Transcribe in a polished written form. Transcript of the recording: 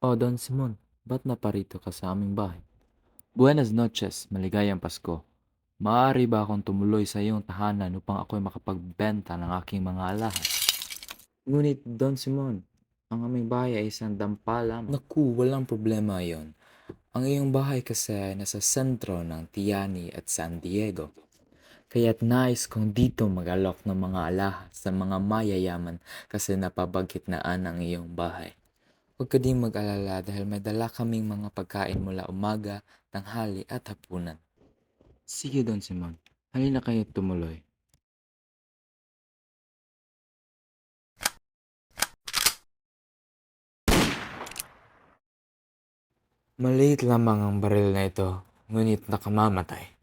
Oh, Don Simon, ba't naparito ka sa aming bahay? Buenas noches, maligayang Pasko. Maaari ba akong tumuloy sa iyong tahanan upang ako'y makapagbenta ng aking mga alahas? Ngunit, Don Simon, ang aming bahay ay isang dampa lamang. Naku, walang problema yon. Ang iyong bahay kasi ay nasa sentro ng Tiani at San Diego. Kaya't nais kong dito mag-alok ng mga alahas sa mga mayayaman kasi napabagitnaan ang iyong bahay. Huwag ka ding mag-alala dahil may dala kaming mga pagkain mula umaga, tanghali at hapunan. Sige, Don Simon. Halina kayo tumuloy. Maliit lamang ang baril na ito, ngunit nakamamatay.